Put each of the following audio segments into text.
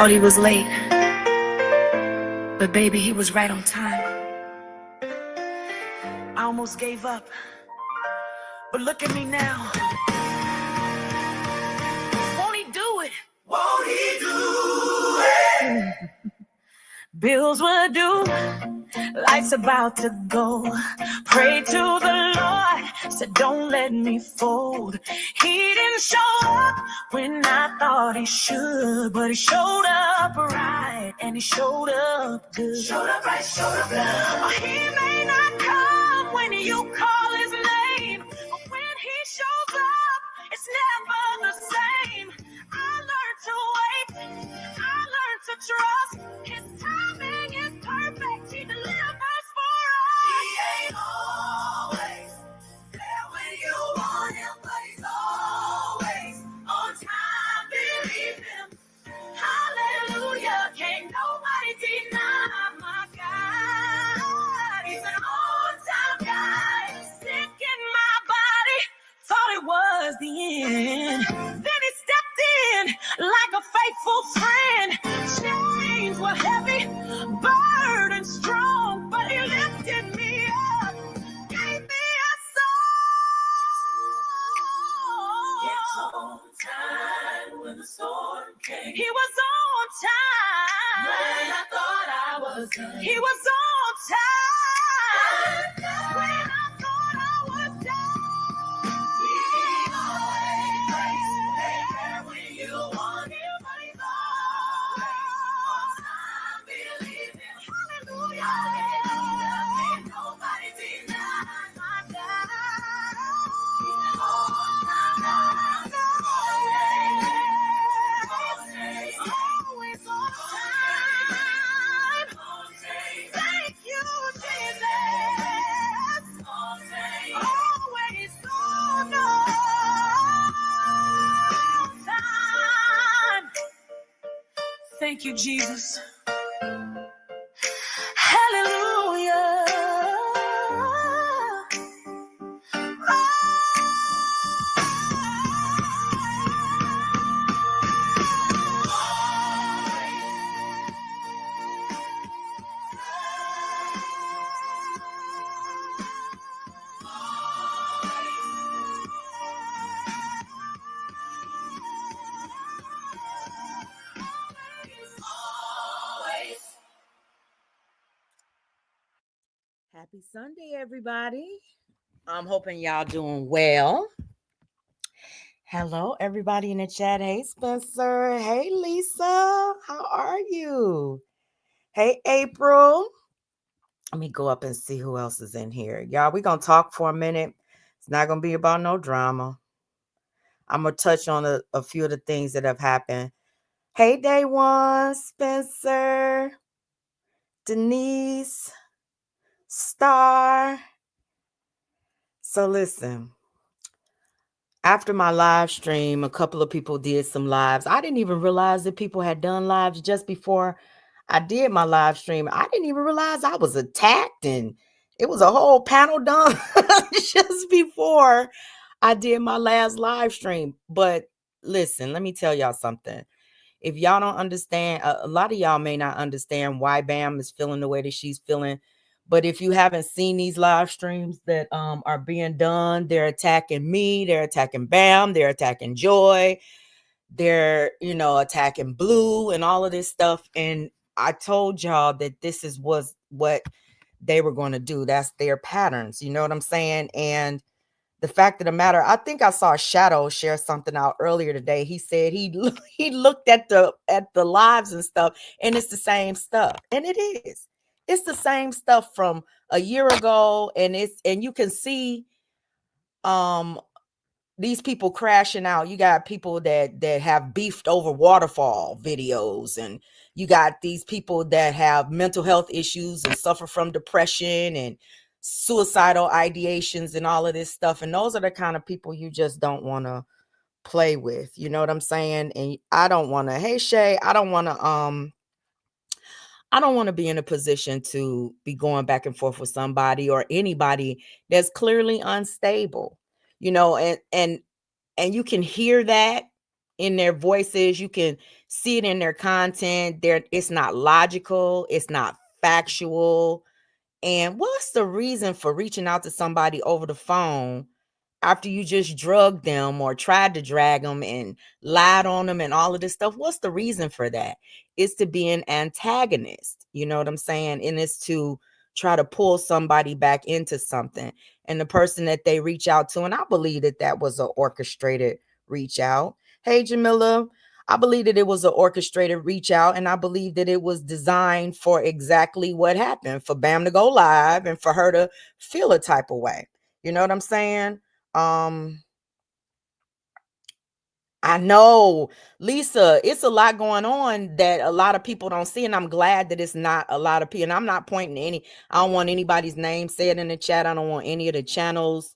thought he was late, but baby, he was right on time. I almost gave up, but look at me now. Won't he do it? Won't he do it? Bills were due, lights about to go. Pray to the Lord, said don't let me fold. He didn't show up when I thought he should, but he showed up right, and he showed up good. Showed up right, showed up good. He may not come when you call his name, but when he shows up, it's never the same. I learned to wait, I learned to trust. His timing is perfect, he delivers for us. He ain't always there when you want him, but he's always on time. Believe him. Hallelujah. Can't nobody deny my God. He's an on-time God. Sick in my body, thought it was the end. Then he stepped in like a faithful friend. Chains were heavy, burden strong, but he lifted me up, gave me a song. It's on time when the storm came. He was on time when I thought I was done. He was on time when I thought I was done. He always there when you want him, but he's always on time. Believe him. Hallelujah. Can't nobody deny my God. He's on time. Always on time. Thank you, Jesus. Always on time. Thank you, Jesus. Hallelujah. Happy Sunday, everybody. I'm hoping y'all doing well. Hello, everybody in the chat. Hey, Spencer. Hey, Lisa. How are you? Hey, April. Let me go up and see who else is in here. Y'all, we're going to talk for a minute. It's not going to be about no drama. I'm going to touch on a few of the things that have happened. Hey, Day One, Spencer, Denise, Star. So listen, after my live stream, a couple of people did some lives. I didn't even realize that people had done lives just before I did my live stream. I didn't even realize I was attacked, and it was a whole panel done just before I did my last live stream. But listen, let me tell y'all something. If y'all don't understand, a lot of y'all may not understand why Bam is feeling the way that she's feeling. But if you haven't seen these live streams that are being done, they're attacking me, they're attacking Bam, they're attacking Joy, they're, attacking Blue and all of this stuff. And I told y'all that this was what they were going to do. That's their patterns. You know what I'm saying? And the fact of the matter, I think I saw Shadow share something out earlier today. He said he looked at the lives and stuff, and it's the same stuff. And it is. It's the same stuff from a year ago, and you can see these people crashing out. You got people that have beefed over waterfall videos, and you got these people that have mental health issues and suffer from depression and suicidal ideations and all of this stuff. And those are the kind of people you just don't want to play with. You know what I'm saying? And I don't want to, hey Shay, I don't want to be in a position to be going back and forth with somebody or anybody that's clearly unstable, and you can hear that in their voices. You can see it in their content. It's not logical. It's not factual. And what's the reason for reaching out to somebody over the phone after you just drugged them or tried to drag them and lied on them and all of this stuff? What's the reason for that? It's to be an antagonist. You know what I'm saying? And it's to try to pull somebody back into something. And the person that they reach out to, and I believe that that was an orchestrated reach out. Hey, Jamila, I believe that it was an orchestrated reach out, and I believe that it was designed for exactly what happened, for Bam to go live and for her to feel a type of way. You know what I'm saying? I know, Lisa, it's a lot going on that a lot of people don't see, and I'm glad that it's not a lot of people. And I'm not pointing to any, I don't want anybody's name said in the chat. I don't want any of the channels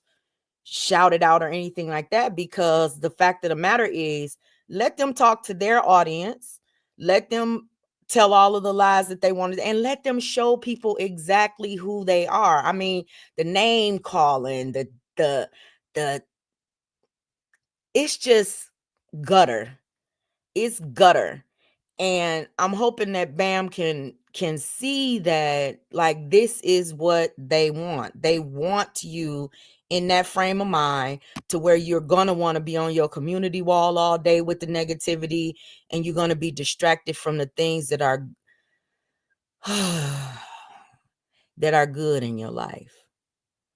shouted out or anything like that, because the fact of the matter is, let them talk to their audience, let them tell all of the lies that they wanted, and let them show people exactly who they are. I mean, the name calling, the it's just gutter. It's gutter. And I'm hoping that Bam can see that, like, this is what they want. They want you in that frame of mind to where you're going to want to be on your community wall all day with the negativity, and you're going to be distracted from the things that are that are good in your life.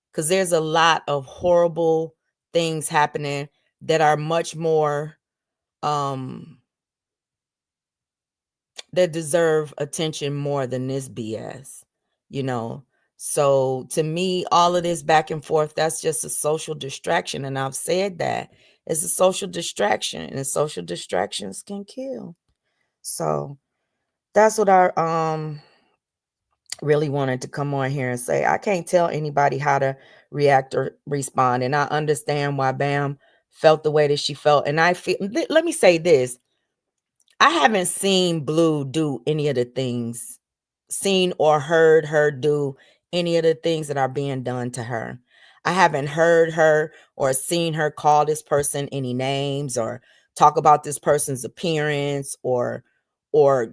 Because there's a lot of horrible things happening that are much more that deserve attention more than this BS, you know. So to me, all of this back and forth, that's just a social distraction. And I've said that it's a social distraction, and social distractions can kill. So that's what I really wanted to come on here and say. I can't tell anybody how to react or respond. And I understand why Bam felt the way that she felt. And I feel, let me say this. I haven't seen Blue do any of the things, seen or heard her do any of the things that are being done to her. I haven't heard her or seen her call this person any names or talk about this person's appearance or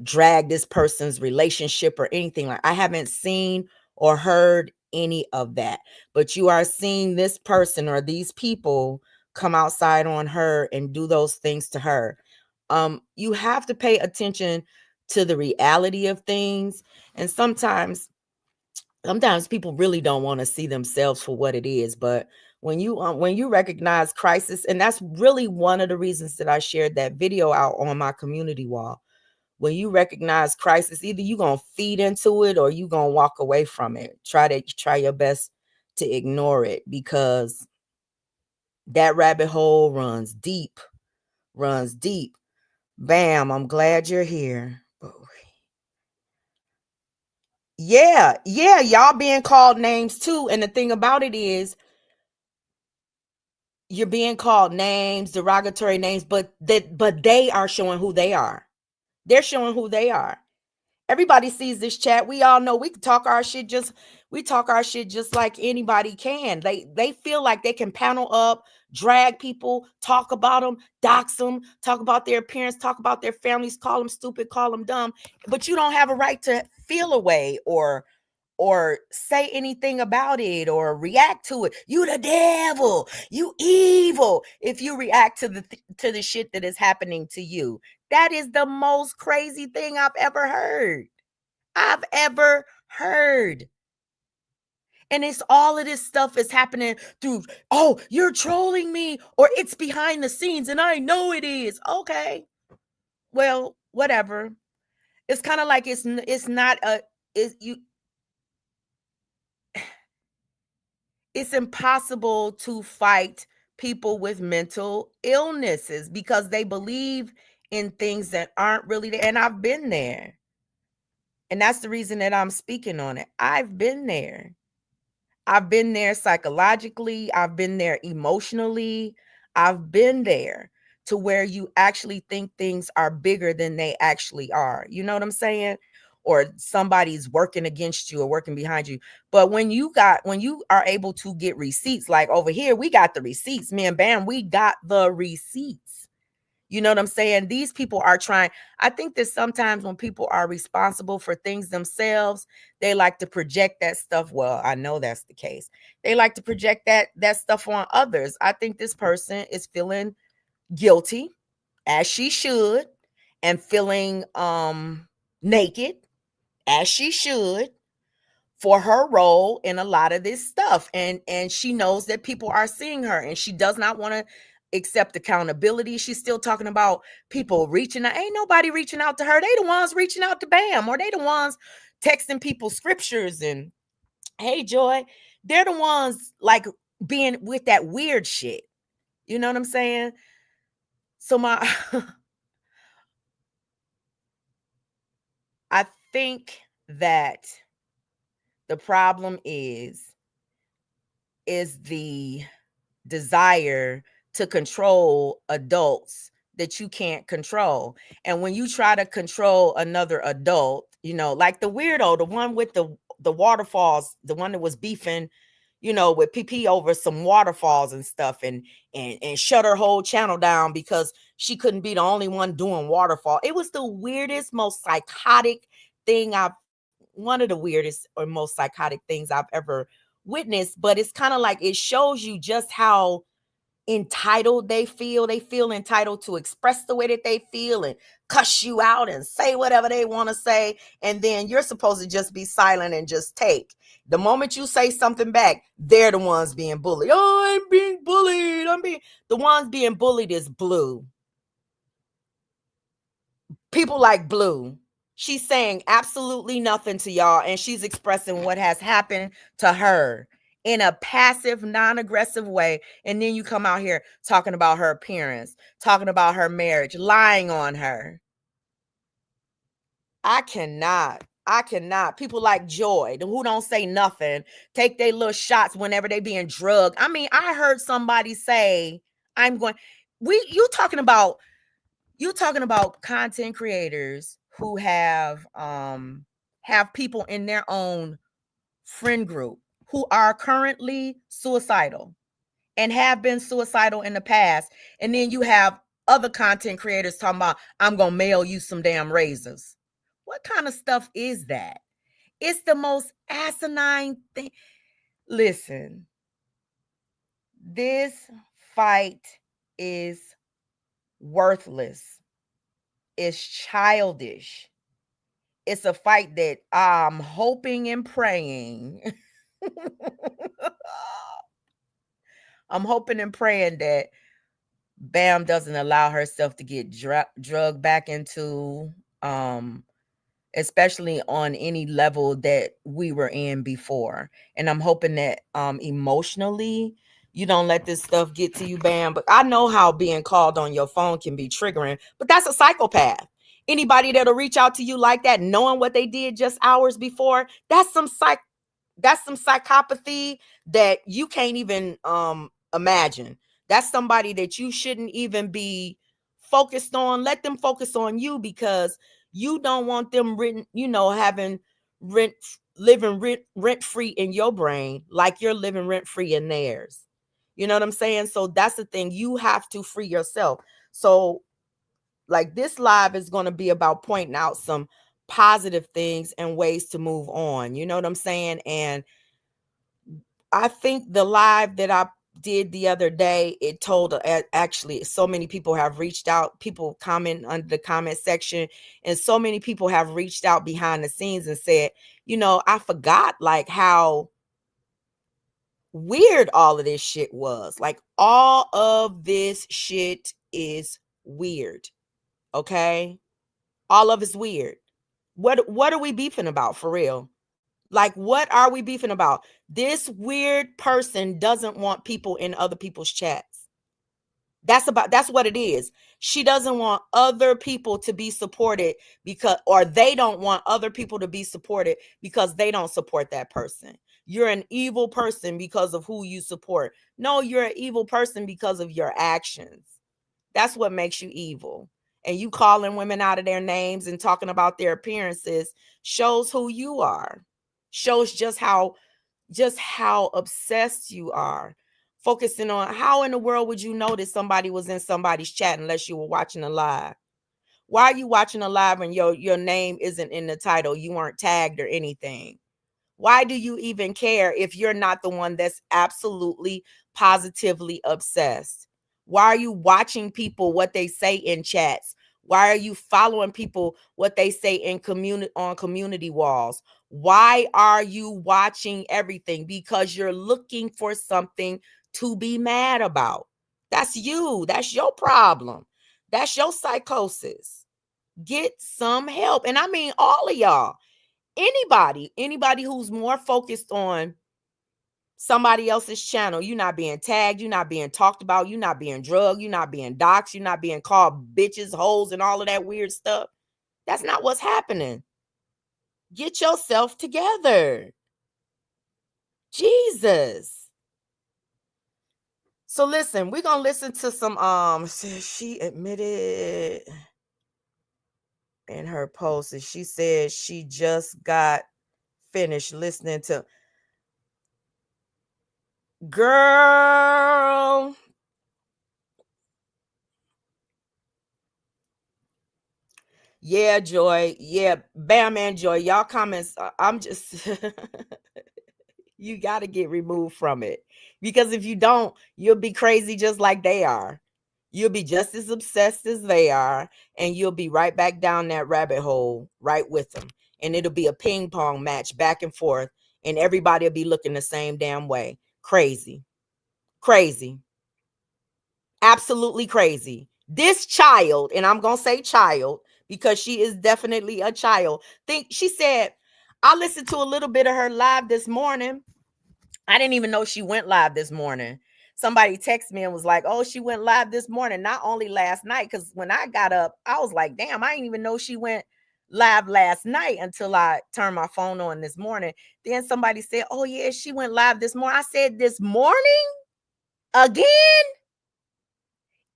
drag this person's relationship or anything like. I haven't seen or heard any of that. But you are seeing this person or these people come outside on her and do those things to her. You have to pay attention to the reality of things. And sometimes people really don't want to see themselves for what it is. But when you recognize crisis, and that's really one of the reasons that I shared that video out on my community wall. When you recognize crisis, either you're going to feed into it or you're going to walk away from it. Try your best to ignore it, because that rabbit hole runs deep. Bam, I'm glad you're here. Yeah, y'all being called names too. And the thing about it is, you're being called names, derogatory names, but they are showing who they are. They're showing who they are. Everybody sees this chat. We all know we can talk our shit just like anybody can. They feel like they can panel up, drag people, talk about them, dox them, talk about their appearance, talk about their families, call them stupid, call them dumb. But you don't have a right to feel away or say anything about it or react to it. You the devil, you evil. If you react to the shit that is happening to you, that is the most crazy thing I've ever heard. And it's all of this stuff is happening through, oh, you're trolling me, or it's behind the scenes and I know it is. Okay, well, whatever. It's kind of like it's impossible to fight people with mental illnesses because they believe in things that aren't really there. And I've been there. And that's the reason that I'm speaking on it. I've been there. I've been there psychologically. I've been there emotionally. I've been there to where you actually think things are bigger than they actually are. You know what I'm saying? Or somebody's working against you or working behind you. But when you are able to get receipts, like over here, we got the receipts. Me and Bam, we got the receipts. You know what I'm saying? These people are trying. I think that sometimes when people are responsible for things themselves, they like to project that stuff. Well, I know that's the case. They like to project that stuff on others. I think this person is feeling guilty, as she should, and feeling naked, as she should, for her role in a lot of this stuff. And she knows that people are seeing her, and she does not want to accept accountability. She's still talking about people reaching out. Ain't nobody reaching out to her. They the ones reaching out to Bam, or they the ones texting people scriptures and, hey, Joy. They're the ones like being with that weird shit. You know what I'm saying? So I think that the problem is the desire to control adults that you can't control. And when you try to control another adult, like the weirdo, the one with the waterfalls, the one that was beefing, with PP over some waterfalls and stuff, and shut her whole channel down because she couldn't be the only one doing waterfall. It was the weirdest, most psychotic thing one of the weirdest or most psychotic things I've ever witnessed. But it's kind of like it shows you just how entitled they feel. They feel entitled to express the way that they feel and cuss you out and say whatever they want to say. And then you're supposed to just be silent and just take. The moment you say something back, they're the ones being bullied. Oh, I'm being bullied. The ones being bullied is Blue. People like Blue. She's saying absolutely nothing to y'all, and she's expressing what has happened to her in a passive, non-aggressive way. And then you come out here talking about her appearance, talking about her marriage, lying on her. I cannot. People like Joy, who don't say nothing, take their little shots whenever they being drugged. I mean, I heard somebody say, you talking about content creators who have people in their own friend group who are currently suicidal and have been suicidal in the past. And then you have other content creators talking about, I'm going to mail you some damn razors. What kind of stuff is that? It's the most asinine thing. Listen, this fight is worthless. It's childish. It's a fight that I'm hoping and praying. I'm hoping and praying that Bam doesn't allow herself to get drugged back into, especially on any level that we were in before. And I'm hoping that emotionally, you don't let this stuff get to you, Bam. But I know how being called on your phone can be triggering, but that's a psychopath. Anybody that'll reach out to you like that, knowing what they did just hours before, that's some psychopathy that you can't even imagine. That's somebody that you shouldn't even be focused on. Let them focus on you, because you don't want them living rent free in your brain like you're living rent free in theirs. You know what I'm saying? So that's the thing. You have to free yourself. So like this live is going to be about pointing out some positive things and ways to move on. You know what I'm saying? And I think the live that I did the other day, it told actually so many people have reached out, people comment under the comment section, and so many people have reached out behind the scenes and said, I forgot like how weird all of this shit was. Like all of this shit is weird. Okay? All of it's weird. What are we beefing about for real? Like, what are we beefing about? This weird person doesn't want people in other people's chats. That's what it is. She doesn't want other people to be supported or they don't want other people to be supported because they don't support that person. You're an evil person because of who you support. No, you're an evil person because of your actions. That's what makes you evil. And you calling women out of their names and talking about their appearances shows who you are. Shows just how obsessed you are. Focusing on how in the world would you know that somebody was in somebody's chat unless you were watching a live? Why are you watching a live and your name isn't in the title? You weren't tagged or anything. Why do you even care if you're not the one that's absolutely positively obsessed? Why are you watching people what they say in chats? Why are you following people what they say in community walls? Why are you watching everything? Because you're looking for something to be mad about. That's you. That's your problem. That's your psychosis. Get some help. And I mean all of y'all. Anybody who's more focused on somebody else's channel, you're not being tagged, you're not being talked about, you're not being drugged, you're not being doxxed, you're not being called bitches, hoes, and all of that weird stuff. That's not what's happening. Get yourself together. Jesus. So listen, we're gonna listen to some she admitted in her post that she said she just got finished listening to girl. Yeah, Joy. Yeah, Bam and Joy. Y'all comments. I'm just, you got to get removed from it. Because if you don't, you'll be crazy just like they are. You'll be just as obsessed as they are. And you'll be right back down that rabbit hole right with them. And it'll be a ping pong match back and forth. And everybody will be looking the same damn way. Crazy. Crazy. Absolutely crazy. This child, and I'm going to say child because she is definitely a child. She said, I listened to a little bit of her live this morning. I didn't even know she went live this morning. Somebody texted me and was like, oh, she went live this morning, not only last night. Because when I got up, I was like, damn, I didn't even know she went live last night until I turned my phone on this morning. Then somebody said, oh, yeah, she went live this morning. I said, this morning? Again?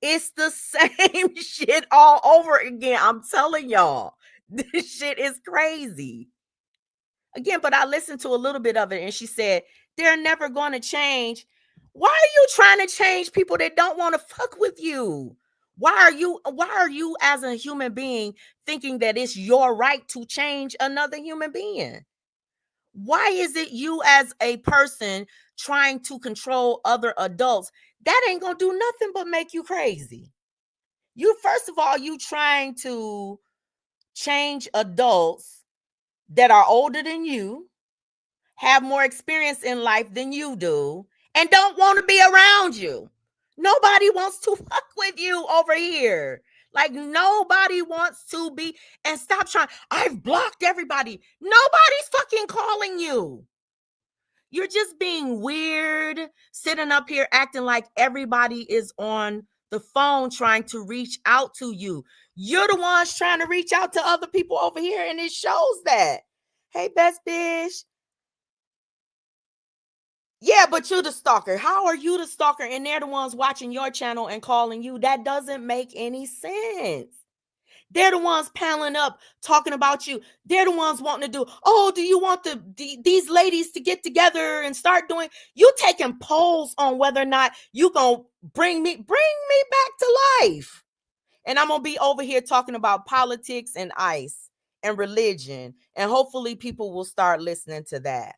It's the same shit all over again. I'm telling y'all, this shit is crazy. Again, but I listened to a little bit of it and she said, they're never going to change. Why are you trying to change people that don't want to fuck with you? Why are you as a human being thinking that it's your right to change another human being? Why is it you as a person trying to control other adults? That ain't going to do nothing but make you crazy. You, first of all, you trying to change adults that are older than you, have more experience in life than you do, and don't want to be around you. Nobody wants to fuck with you over here. Like nobody wants to be, and stop trying. I've blocked everybody. Nobody's fucking calling you. You're just being weird, sitting up here acting like everybody is on the phone trying to reach out to you. You're the ones trying to reach out to other people over here, and it shows that. Hey, best bitch. Yeah, but you're the stalker. How are you the stalker and they're the ones watching your channel and calling you? That doesn't make any sense. They're the ones paneling up, talking about you. They're the ones wanting to do, oh, do you want these ladies to get together and start doing? You taking polls on whether or not you gonna bring me back to life. And I'm gonna be over here talking about politics and ICE and religion. And hopefully people will start listening to that.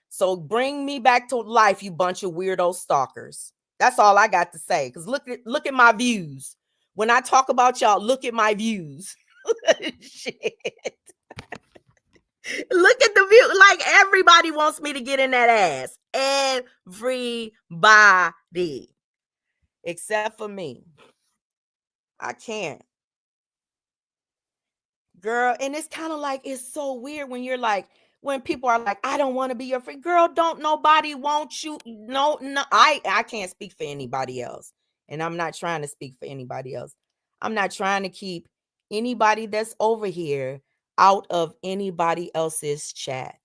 So bring me back to life, you bunch of weirdo stalkers. That's all I got to say. Because look at my views. When I talk about y'all, look at my views. Shit. Look at the view. Like everybody wants me to get in that ass. Everybody. Except for me. I can't. Girl, and it's kind of like, it's so weird when you're like, when people are like, I don't want to be your friend. Girl, don't nobody want you. No, I can't speak for anybody else. And I'm not trying to speak for anybody else. I'm not trying to keep anybody that's over here out of anybody else's chat.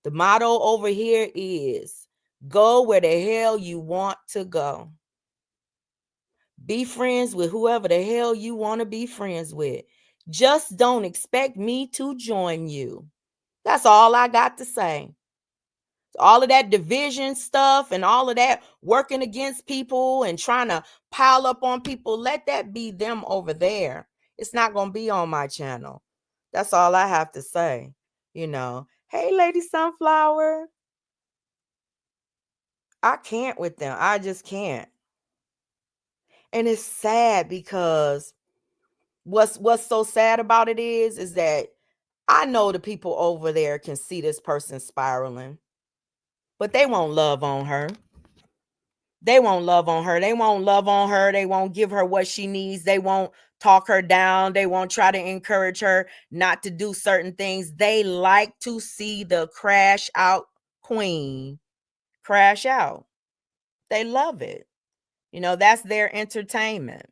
The motto over here is go where the hell you want to go. Be friends with whoever the hell you want to be friends with. Just don't expect me to join you. That's all I got to say. All of that division stuff and all of that working against people and trying to pile up on people, let that be them over there. It's not going to be on my channel. That's all I have to say. Hey, Lady Sunflower. I can't with them. I just can't. And it's sad because what's so sad about it is that I know the people over there can see this person spiraling, but they won't love on her. They won't love on her. They won't love on her. They won't give her what she needs. They won't talk her down. They won't try to encourage her not to do certain things. They like to see the crash out queen crash out. They love it. That's their entertainment.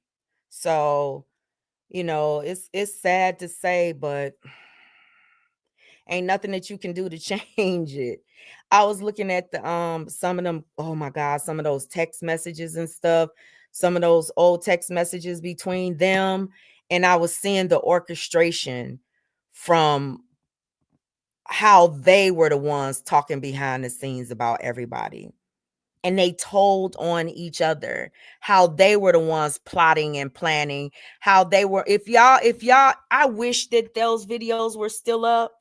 So, it's sad to say, but ain't nothing that you can do to change it. I was looking at the some of them, oh my God, some of those text messages and stuff, some of those old text messages between them, and I was seeing the orchestration from how they were the ones talking behind the scenes about everybody. And they told on each other how they were the ones plotting and planning, how they were. If y'all, I wish that those videos were still up.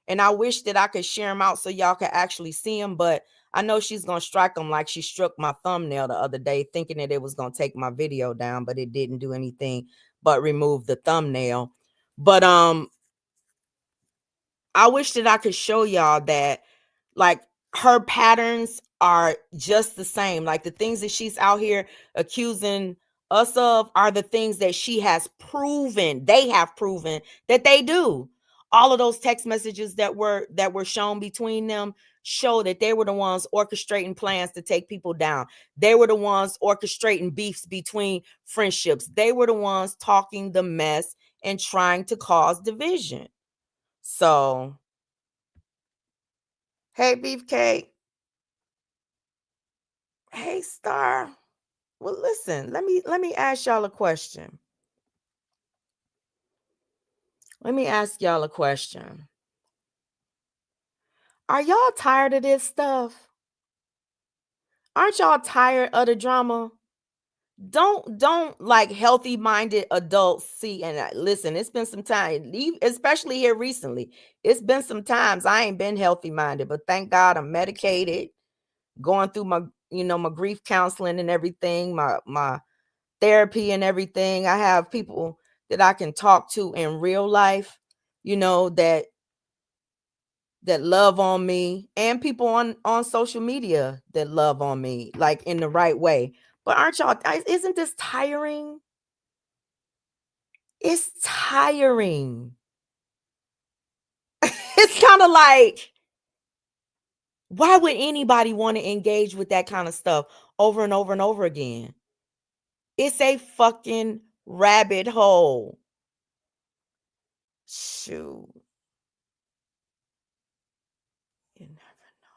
And I wish that I could share them out so y'all could actually see them. But I know she's going to strike them like she struck my thumbnail the other day, thinking that it was going to take my video down, but it didn't do anything but remove the thumbnail. But I wish that I could show y'all that, like, her patterns are just the same. Like, the things that she's out here accusing us of are the things that she has proven, they have proven that they do. All of those text messages that were shown between them show that they were the ones orchestrating plans to take people down. They were the ones orchestrating beefs between friendships. They were the ones talking the mess and trying to cause division. So, hey, Beefcake. Hey, Star. Well, listen, let me ask y'all a question. Let me ask y'all a question. Are y'all tired of this stuff? Aren't y'all tired of the drama? Don't like healthy-minded adults see, and listen, it's been some time, especially here recently. It's been some times I ain't been healthy-minded, but thank God I'm medicated, going through my, my grief counseling and everything, my therapy and everything. I have people that I can talk to in real life, that love on me, and people on social media that love on me, like, in the right way. But aren't y'all, isn't this tiring? It's tiring. It's kind of like, why would anybody want to engage with that kind of stuff over and over and over again? It's a fucking rabbit hole. Shoot. You never know.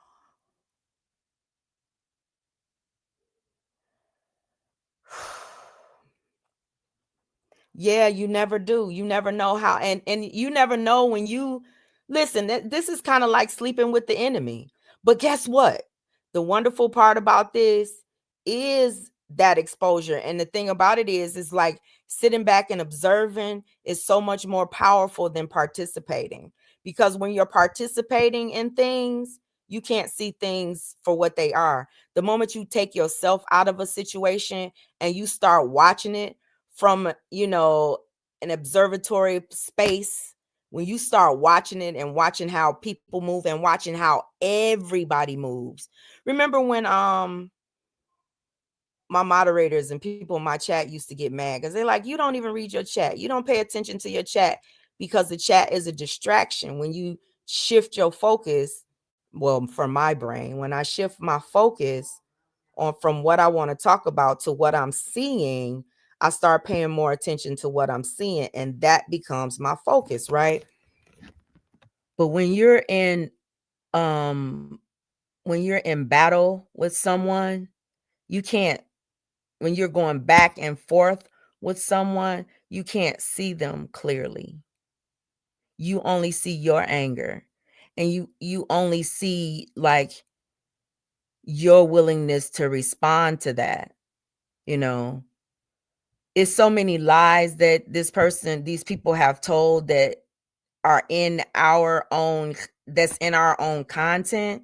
Yeah, you never do. You never know how, and you never know when you listen. This is kind of like sleeping with the enemy. But guess what? The wonderful part about this is that exposure. And the thing about it is like sitting back and observing is so much more powerful than participating. Because when you're participating in things, you can't see things for what they are. The moment you take yourself out of a situation and you start watching it from, an observatory space, when you start watching it and watching how people move and watching how everybody moves. Remember when my moderators and people in my chat used to get mad because they're like, you don't even read your chat. You don't pay attention to your chat because the chat is a distraction. When you shift your focus, well, for my brain, when I shift my focus on from what I want to talk about to what I'm seeing, I start paying more attention to what I'm seeing, and that becomes my focus, right? But when you're in battle with someone, you can't, when you're going back and forth with someone, you can't see them clearly. You only see your anger, and you only see, like, your willingness to respond to that. You know, it's so many lies that these people have told that are in our own, that's in our own content.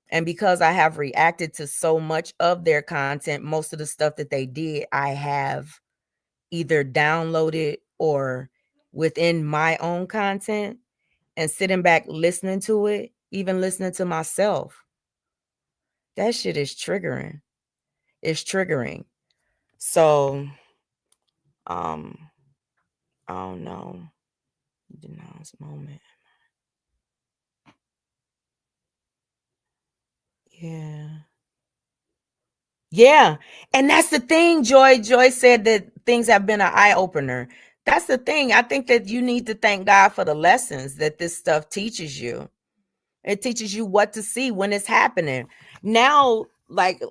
And because I have reacted to so much of their content, most of the stuff that they did, I have either downloaded or within my own content, and sitting back listening to it, even listening to myself. That shit is triggering. It's triggering. So, um, I don't know. Denounce moment. Yeah. Yeah. And that's the thing, Joy. Joy said that things have been an eye opener. That's the thing. I think that you need to thank God for the lessons that this stuff teaches you. It teaches you what to see when it's happening. Now, like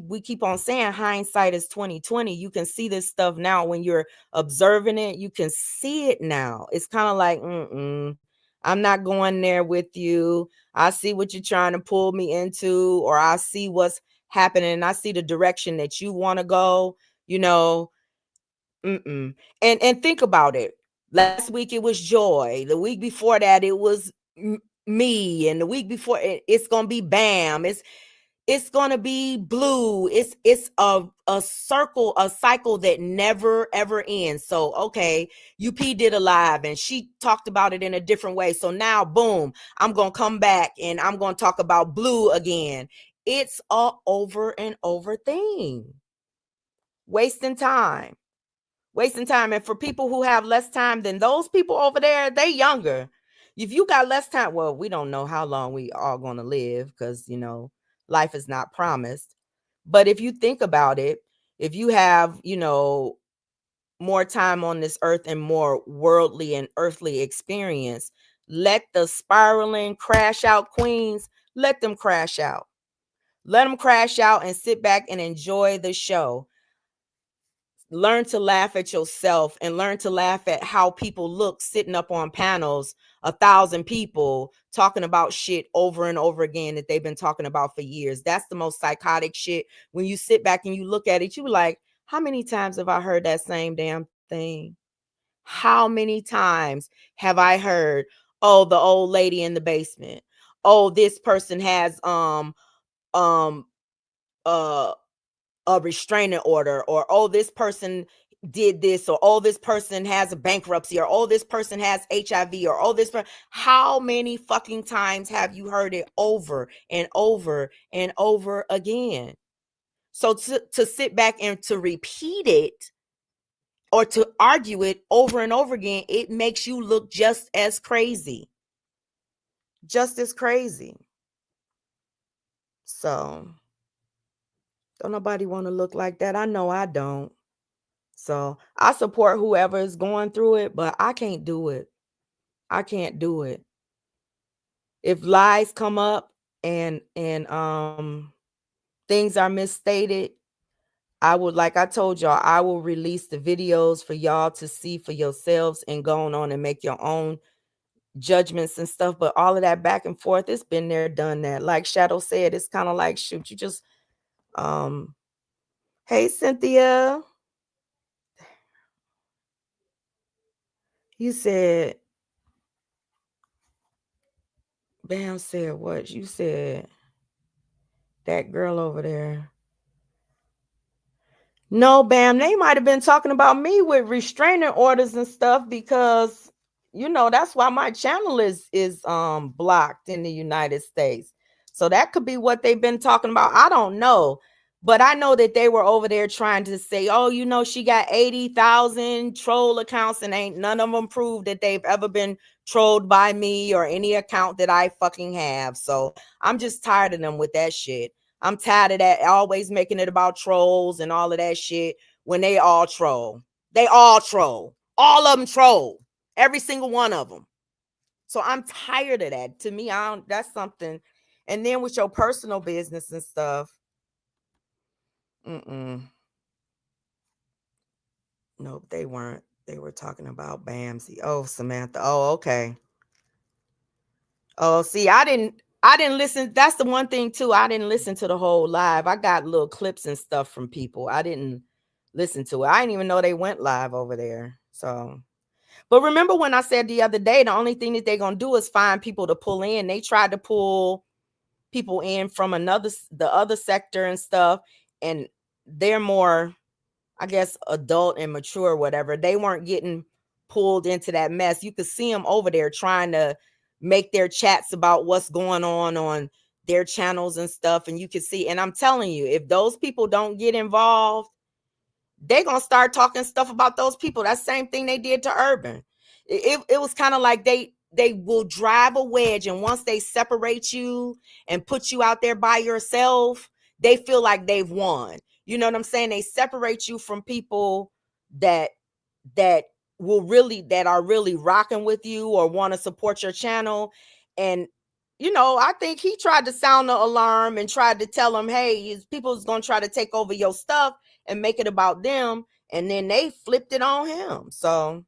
we keep on saying, hindsight is 2020. You can see this stuff now when you're observing it. You can see it now. It's kind of like, I'm not going there with you. I see what you're trying to pull me into, or I see what's happening. I see the direction that you want to go. You know, and think about it. Last week it was Joy. The week before that it was me, and the week before it's gonna be Bam. It's gonna be Blue. It's a circle, a cycle that never ever ends. So okay, UP did a live and she talked about it in a different way. So now, boom, I'm gonna come back and I'm gonna talk about Blue again. It's a over and over thing. Wasting time. And for people who have less time than those people over there, they younger. If you got less time, well, we don't know how long we are going to live, because life is not promised. But if you think about it, if you have more time on this earth and more worldly and earthly experience, let the spiraling crash out queens, let them crash out. Let them crash out and sit back and enjoy the show. Learn to laugh at yourself and learn to laugh at how people look sitting up on panels, 1,000 people talking about shit over and over again that they've been talking about for years. That's the most psychotic shit. When you sit back and you look at it, you like, how many times have I heard that same damn thing? How many times have I heard, oh, the old lady in the basement? Oh, this person has a restraining order, or oh, this person did this, or oh, this person has a bankruptcy, or oh, this person has HIV, or oh, how many fucking times have you heard it over and over and over again? So to sit back and to repeat it or to argue it over and over again, it makes you look just as crazy. So don't nobody want to look like that. I know I don't. So I support whoever is going through it, but I can't do it. I can't do it. If lies come up and things are misstated, I would, like I told y'all, I will release the videos for y'all to see for yourselves and go on and make your own judgments and stuff. But all of that back and forth, it's been there, done that. Like Shadow said, it's kind of like, shoot, you just hey Cynthia. You said Bam said what? You said that girl over there. No, Bam, they might have been talking about me with restraining orders and stuff, because that's why my channel is blocked in the United States. So that could be what they've been talking about. I don't know. But I know that they were over there trying to say, oh, she got 80,000 troll accounts, and ain't none of them prove that they've ever been trolled by me or any account that I fucking have. So I'm just tired of them with that shit. I'm tired of that, always making it about trolls and all of that shit when they all troll. They all troll. All of them troll. Every single one of them. So I'm tired of that. To me, that's something. And then with your personal business and stuff. Nope, they weren't. They were talking about Bamsey. Oh, Samantha. Oh, okay. Oh, see, I I didn't listen. That's the one thing too. I didn't listen to the whole live. I got little clips and stuff from people. I didn't listen to it. I didn't even know they went live over there. So, but remember when I said the other day, the only thing that they're gonna do is find people to pull in. They tried to pull people in from the other sector and stuff, and they're more, I guess, adult and mature, whatever. They weren't getting pulled into that mess. You could see them over there trying to make their chats about what's going on their channels and stuff. And you can see, and I'm telling you, if those people don't get involved, they're going to start talking stuff about those people. That same thing they did to Urban. It was kind of like they will drive a wedge, and once they separate you and put you out there by yourself, they feel like they've won. You know what I'm saying? They separate you from people that are really rocking with you or want to support your channel. And I think he tried to sound the alarm and tried to tell them, hey, people's going to try to take over your stuff and make it about them. And then they flipped it on him. So,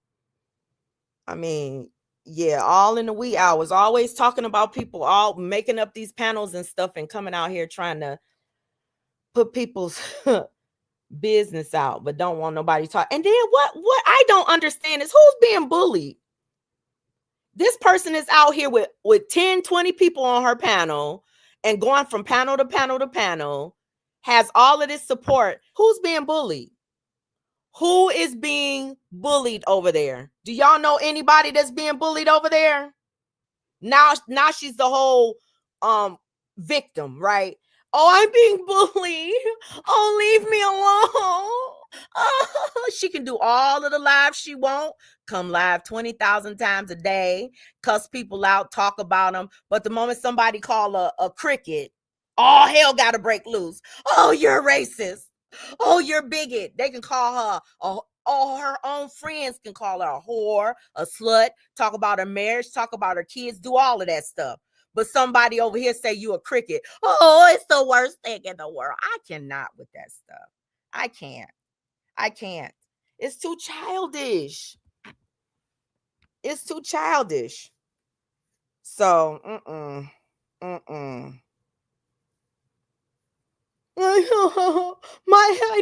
I mean, yeah, all in the wee hours, always talking about people, all making up these panels and stuff and coming out here trying to put people's business out, but don't want nobody to talk. And then what I don't understand is who's being bullied. This person is out here with 10, 20 people on her panel and going from panel to panel to panel, has all of this support. Who's being bullied? Who is being bullied over there? Do y'all know anybody that's being bullied over there? Now she's the whole victim, right? Oh, I'm being bullied. Oh, leave me alone. Oh, she can do all of the lives she wants. Come live 20,000 times a day, cuss people out, talk about them. But the moment somebody call a cricket, all hell got to break loose. Oh, you're racist. Oh, you're bigot. They can call her all her own friends can call her a whore, a slut, talk about her marriage, talk about her kids, do all of that stuff. But somebody over here say you a cricket. Oh, it's the worst thing in the world. I cannot with that stuff. I can't. It's too childish. It's too childish. So, I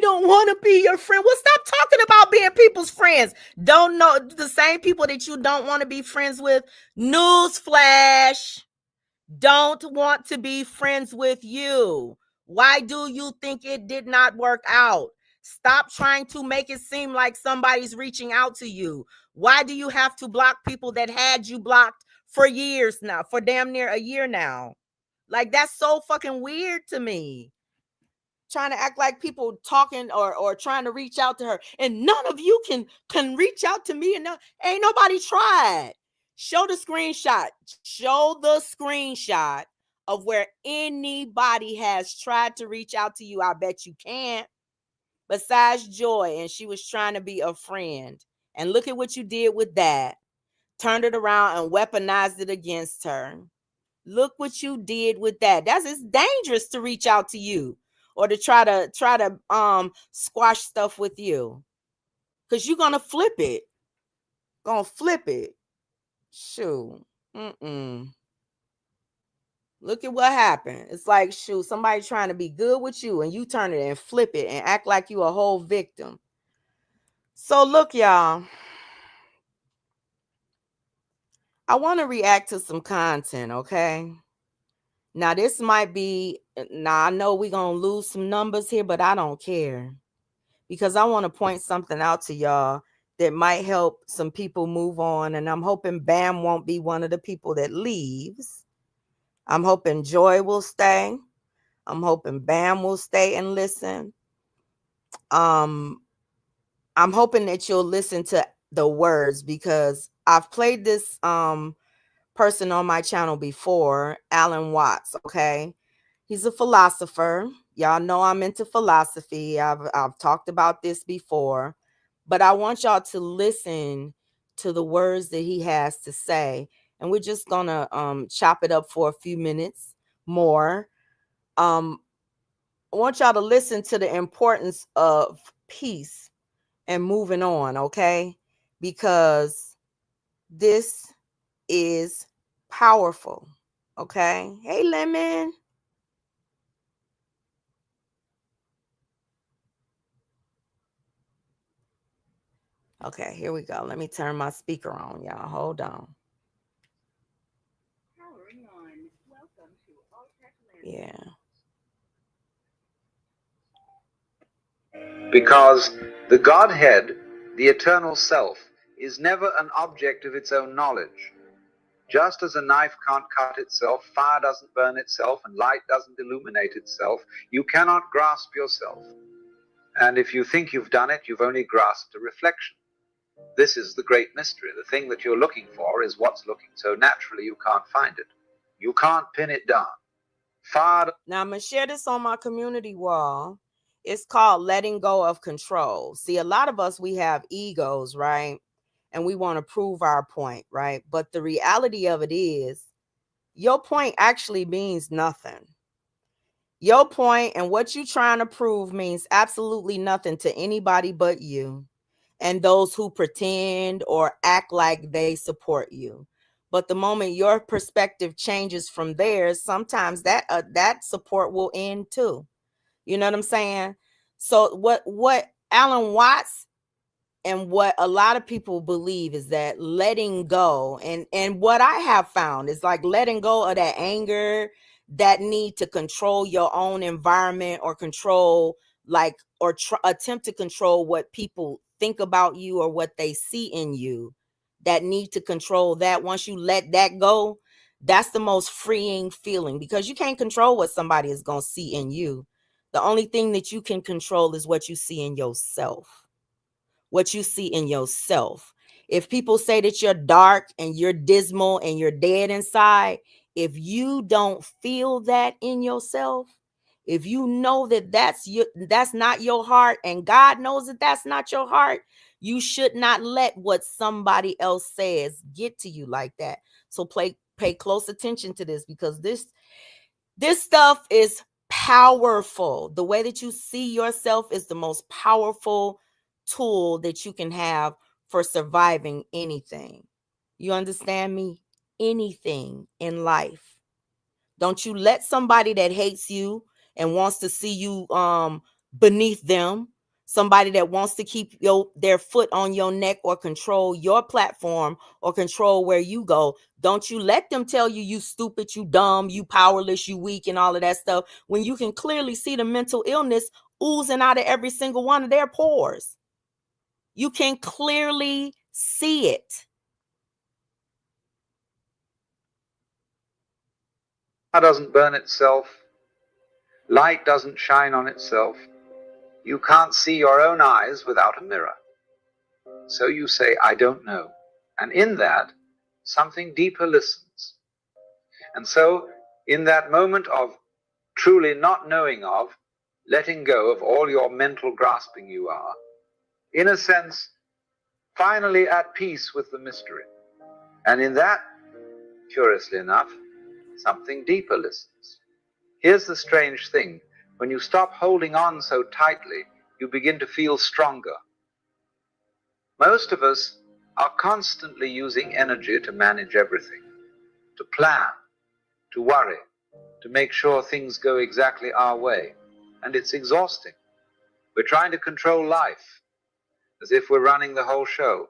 don't want to be your friend. Well, stop talking about being people's friends. Don't know the same people that you don't want to be friends with. Newsflash. Don't want to be friends with you. Why do you think it did not work out? Stop trying to make it seem like somebody's reaching out to you. Why do you have to block people that had you blocked for years now, for damn near a year now? Like, that's so fucking weird to me. Trying to act like people talking or trying to reach out to her, and none of you can reach out to me, and ain't nobody tried. Show the screenshot. Show the screenshot of where anybody has tried to reach out to you. I bet you can't. Besides Joy, and she was trying to be a friend. And look at what you did with that. Turned it around and weaponized it against her. Look what you did with that. It's dangerous to reach out to you or to try to squash stuff with you. Because you're gonna flip it. Shoot. Look at what happened. It's like, shoot, somebody trying to be good with you and you turn it and flip it and act like you a whole victim. So look, y'all. I want to react to some content, okay? Now, this might be, I know we're going to lose some numbers here, but I don't care. Because I want to point something out to y'all that might help some people move on. And I'm hoping Bam won't be one of the people that leaves. I'm hoping Joy will stay. I'm hoping Bam will stay and listen. I'm hoping that you'll listen to the words, because I've played this person on my channel before, Alan Watts, okay? He's a philosopher. Y'all know I'm into philosophy. I've talked about this before, but I want y'all to listen to the words that he has to say. And we're just gonna chop it up for a few minutes more. I want y'all to listen to the importance of peace and moving on, okay? Because this is powerful. Okay. Hey, Lemon. Okay, here we go. Let me turn my speaker on, y'all. Hold on. Yeah. Because the Godhead, the eternal self, is never an object of its own knowledge. Just as a knife can't cut itself, fire doesn't burn itself, and light doesn't illuminate itself, you cannot grasp yourself. And if you think you've done it, you've only grasped a reflection. This is the great mystery. The thing that you're looking for is what's looking, so naturally you can't find it. You can't pin it down. Now I'm going to share this on my community wall. It's called letting go of control. See, a lot of us, we have egos, right? And we want to prove our point, right? But the reality of it is, your point actually means nothing. Your point and what you're trying to prove means absolutely nothing to anybody but you and those who pretend or act like they support you. But the moment your perspective changes from theirs, sometimes that support will end too. You know what I'm saying? So what Alan Watts and what a lot of people believe is that letting go, and what I have found is like letting go of that anger, that need to control your own environment or control like or attempt to control what people think about you or what they see in you. That need to control that, once you let that go, that's the most freeing feeling, because you can't control what somebody is going to see in you. The only thing that you can control is what you see in yourself. What you see in yourself. If people say that you're dark and you're dismal and you're dead inside, if you don't feel that in yourself, if you know that that's not your heart, and God knows that that's not your heart, you should not let what somebody else says get to you like that. So pay close attention to this, because this stuff is powerful. The way that you see yourself is the most powerful tool that you can have for surviving anything. You understand me? Anything in life. Don't you let somebody that hates you and wants to see you beneath them, somebody that wants to keep their foot on your neck or control your platform or control where you go, don't you let them tell you you stupid, you dumb, you powerless, you weak, and all of that stuff, when you can clearly see the mental illness oozing out of every single one of their pores. You can clearly see it. Fire doesn't burn itself. Light doesn't shine on itself. You can't see your own eyes without a mirror. So you say, I don't know. And in that, something deeper listens. And so, in that moment of truly not knowing of, letting go of all your mental grasping, you are, in a sense, finally at peace with the mystery. And in that, curiously enough, something deeper listens. Here's the strange thing. When you stop holding on so tightly, you begin to feel stronger. Most of us are constantly using energy to manage everything, to plan, to worry, to make sure things go exactly our way. And it's exhausting. We're trying to control life as if we're running the whole show.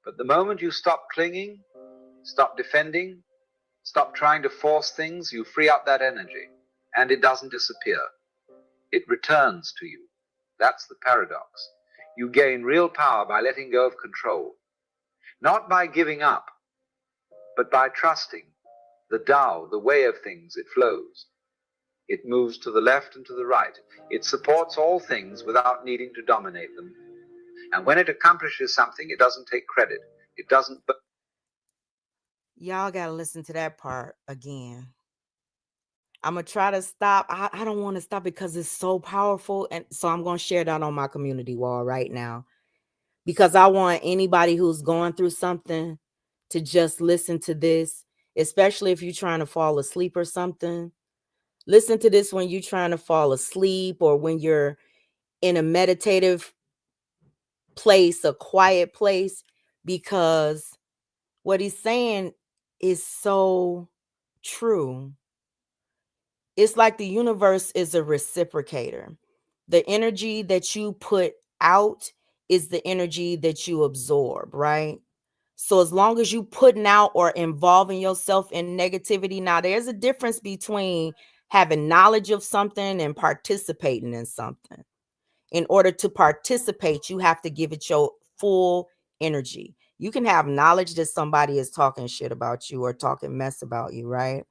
But the moment you stop clinging, stop defending, stop trying to force things, you free up that energy, and it doesn't disappear. It returns to you. That's the paradox. You gain real power by letting go of control, not by giving up, but by trusting the Tao, the way of things. It flows. It moves to the left and to the right. It supports all things without needing to dominate them. And when it accomplishes something, it doesn't take credit. It doesn't. Y'all got to listen to that part again. I'm going to try to stop. I don't want to stop because it's so powerful. And so I'm going to share that on my community wall right now, because I want anybody who's going through something to just listen to this, especially if you're trying to fall asleep or something. Listen to this when you're trying to fall asleep, or when you're in a meditative place, a quiet place, because what he's saying is so true, it's like the universe is a reciprocator. The energy that you put out is the energy that you absorb, right? So as long as you putting out or involving yourself in negativity, now there's a difference between having knowledge of something and participating in something. In order to participate, you have to give it your full energy. You can have knowledge that somebody is talking shit about you or talking mess about you, right?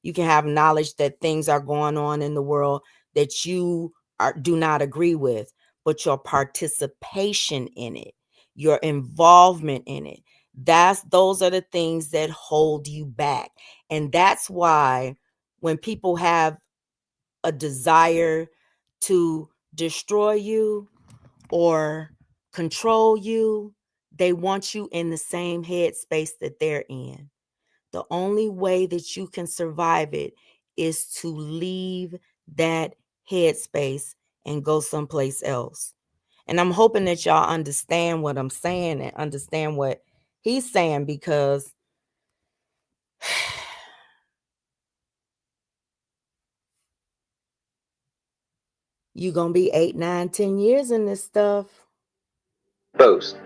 You can have knowledge that things are going on in the world that you do not agree with, but your participation in it, your involvement in it, those are the things that hold you back. And that's why when people have a desire to destroy you or control you, they want you in the same headspace that they're in. The only way that you can survive it is to leave that headspace and go someplace else. And I'm hoping that y'all understand what I'm saying and understand what he's saying, because you're going to be 8, 9, 10 years in this stuff. Boast.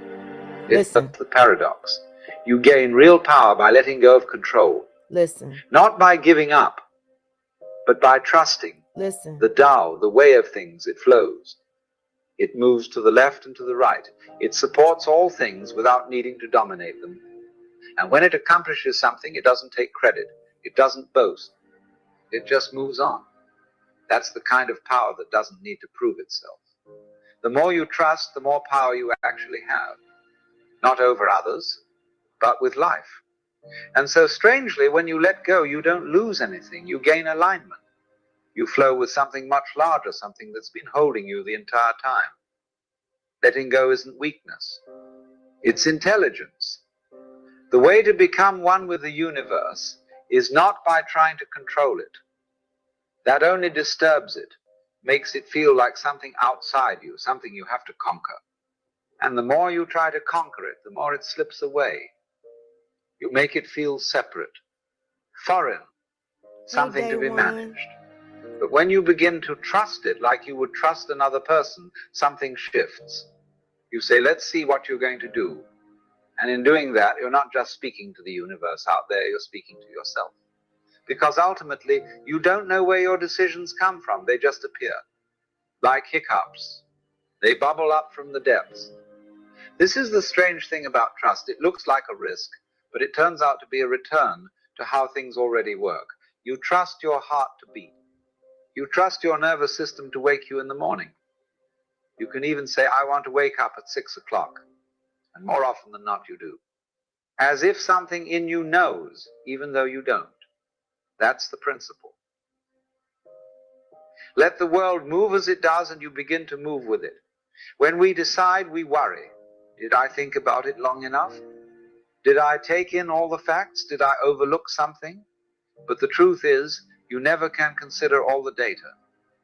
Listen. It's the paradox. You gain real power by letting go of control. Listen. Not by giving up, but by trusting. Listen. The Tao, the way of things, it flows. It moves to the left and to the right. It supports all things without needing to dominate them. And when it accomplishes something, it doesn't take credit. It doesn't boast. It just moves on. That's the kind of power that doesn't need to prove itself. The more you trust, the more power you actually have. Not over others, but with life. And so strangely, when you let go, you don't lose anything. You gain alignment. You flow with something much larger, something that's been holding you the entire time. Letting go isn't weakness. It's intelligence. The way to become one with the universe is not by trying to control it. That only disturbs it, makes it feel like something outside you, something you have to conquer. And the more you try to conquer it, the more it slips away. You make it feel separate, foreign, something to be managed. But when you begin to trust it like you would trust another person, something shifts. You say, let's see what you're going to do. And in doing that, you're not just speaking to the universe out there, you're speaking to yourself. Because ultimately, you don't know where your decisions come from. They just appear. Like hiccups. They bubble up from the depths. This is the strange thing about trust. It looks like a risk, but it turns out to be a return to how things already work. You trust your heart to beat. You trust your nervous system to wake you in the morning. You can even say, I want to wake up at 6 o'clock. And more often than not, you do. As if something in you knows, even though you don't. That's the principle. Let the world move as it does, and you begin to move with it. When we decide, we worry. Did I think about it long enough? Did I take in all the facts? Did I overlook something? But the truth is, you never can consider all the data.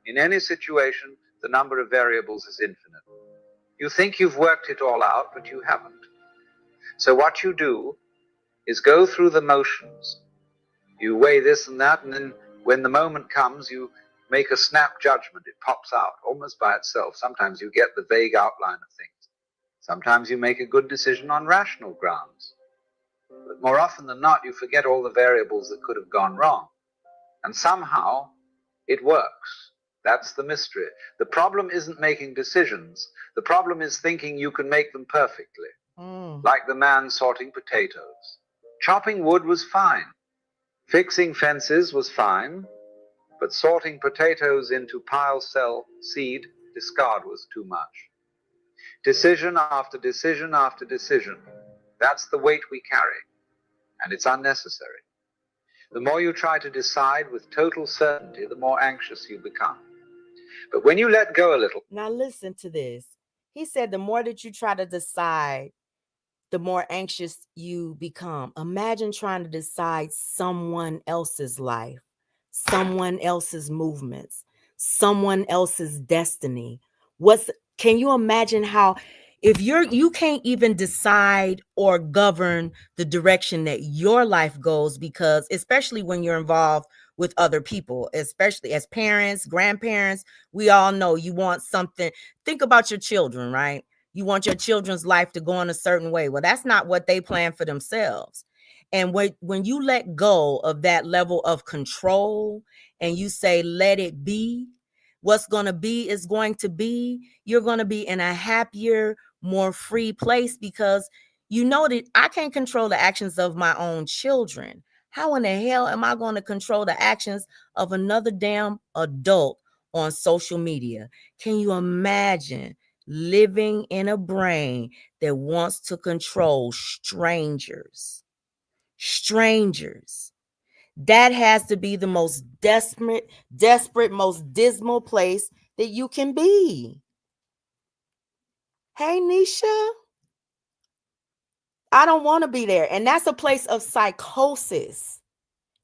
In any situation, the number of variables is infinite. You think you've worked it all out, but you haven't. So what you do is go through the motions. You weigh this and that, and then when the moment comes, you make a snap judgment. It pops out almost by itself. Sometimes you get the vague outline of things. Sometimes you make a good decision on rational grounds. But more often than not, you forget all the variables that could have gone wrong. And somehow, it works. That's the mystery. The problem isn't making decisions. The problem is thinking you can make them perfectly. Like the man sorting potatoes. Chopping wood was fine. Fixing fences was fine. But sorting potatoes into pile, sell, seed, discard was too much. Decision after decision after decision. That's the weight we carry. And it's unnecessary. The more you try to decide with total certainty, the more anxious you become. But when you let go a little. Now listen to this. He said the more that you try to decide, the more anxious you become. Imagine trying to decide someone else's life, someone else's movements, someone else's destiny. Can you imagine how If you can't even decide or govern the direction that your life goes, because especially when you're involved with other people, especially as parents, grandparents, we all know you want something. Think about your children, right? You want your children's life to go in a certain way. Well, that's not what they plan for themselves. And when you let go of that level of control and you say, let it be, what's going to be is going to be. You're going to be in a happier, more free place, because you know that I can't control the actions of my own children. How in the hell am I going to control the actions of another damn adult on social media? Can you imagine living in a brain that wants to control strangers? Strangers. That has to be the most desperate, most dismal place that you can be. Hey, Nisha, I don't want to be there. And that's a place of psychosis.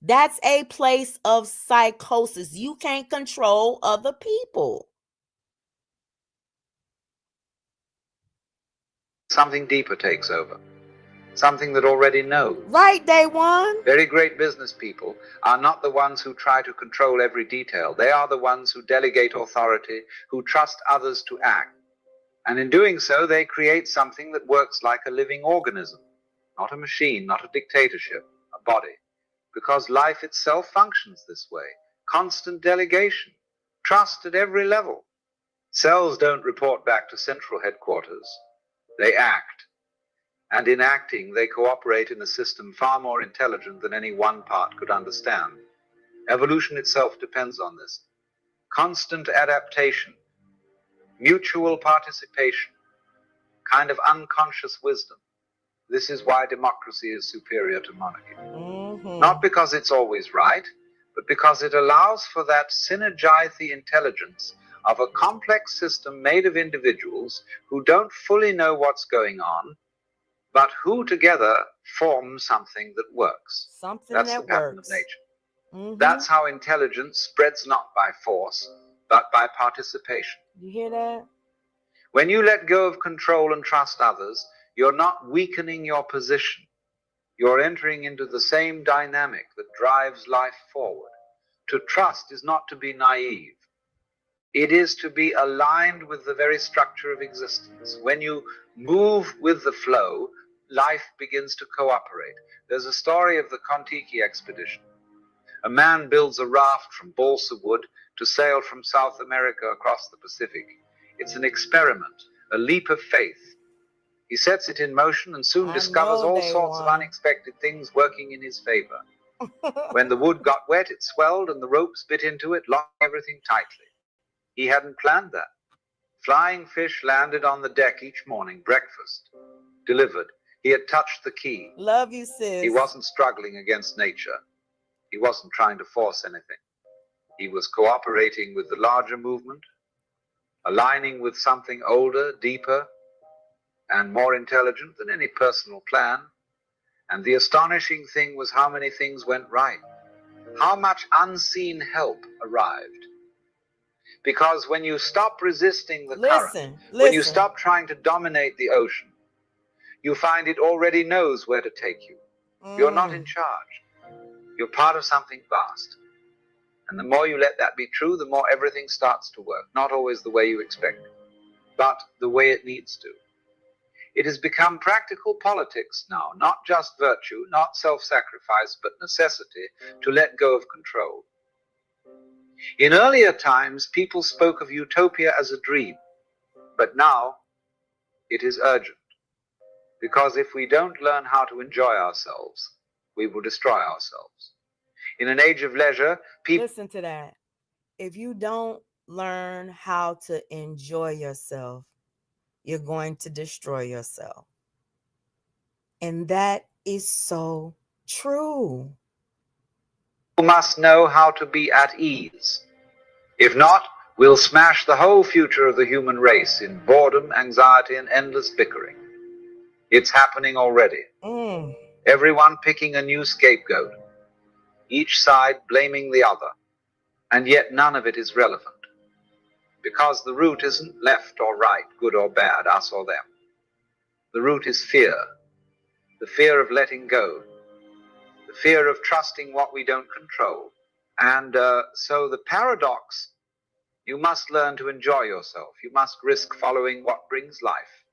That's a place of psychosis. You can't control other people. Something deeper takes over. Something that already knows. Right, Day One. Very great business people are not the ones who try to control every detail. They are the ones who delegate authority, who trust others to act. And in doing so, they create something that works like a living organism, not a machine, not a dictatorship, a body. Because life itself functions this way. Constant delegation, trust at every level. Cells don't report back to central headquarters. They act. And in acting, they cooperate in a system far more intelligent than any one part could understand. Evolution itself depends on this. Constant adaptation, mutual participation, kind of unconscious wisdom. This is why democracy is superior to monarchy. Not because it's always right, but because it allows for that synergize the intelligence of a complex system made of individuals who don't fully know what's going on, but who together form something that works. That's the pattern of nature. That's how intelligence spreads not by force, but by participation. You hear that? When you let go of control and trust others, you're not weakening your position. You're entering into the same dynamic that drives life forward. To trust is not to be naive. It is to be aligned with the very structure of existence. When you move with the flow, life begins to cooperate. There's a story of the Kon-Tiki expedition. A man builds a raft from balsa wood to sail from South America across the Pacific. It's an experiment, a leap of faith. He sets it in motion and soon discovers all sorts of unexpected things working in his favor. When the wood got wet, it swelled and the ropes bit into it, locking everything tightly. He hadn't planned that. Flying fish landed on the deck each morning, breakfast delivered. He had touched the key. Love you, sis. He wasn't struggling against nature. He wasn't trying to force anything. He was cooperating with the larger movement, aligning with something older, deeper, and more intelligent than any personal plan. And the astonishing thing was how many things went right, how much unseen help arrived. Because when you stop resisting the current, when you stop trying to dominate the ocean, you find it already knows where to take you. You're not in charge. You're part of something vast. And the more you let that be true, the more everything starts to work. Not always the way you expect it, but the way it needs to. It has become practical politics now, not just virtue, not self-sacrifice, but necessity to let go of control. In earlier times, people spoke of utopia as a dream, but now it is urgent. Because if we don't learn how to enjoy ourselves, we will destroy ourselves. In an age of leisure, people... Listen to that. If you don't learn how to enjoy yourself, you're going to destroy yourself. And that is so true. You must know how to be at ease. If not, we'll smash the whole future of the human race in boredom, anxiety, and endless bickering. It's happening already. Everyone picking a new scapegoat, each side blaming the other, and yet none of it is relevant. Because the root isn't left or right, good or bad, us or them. The root is fear, the fear of letting go, the fear of trusting what we don't control. And so the paradox, you must learn to enjoy yourself. You must risk following what brings life.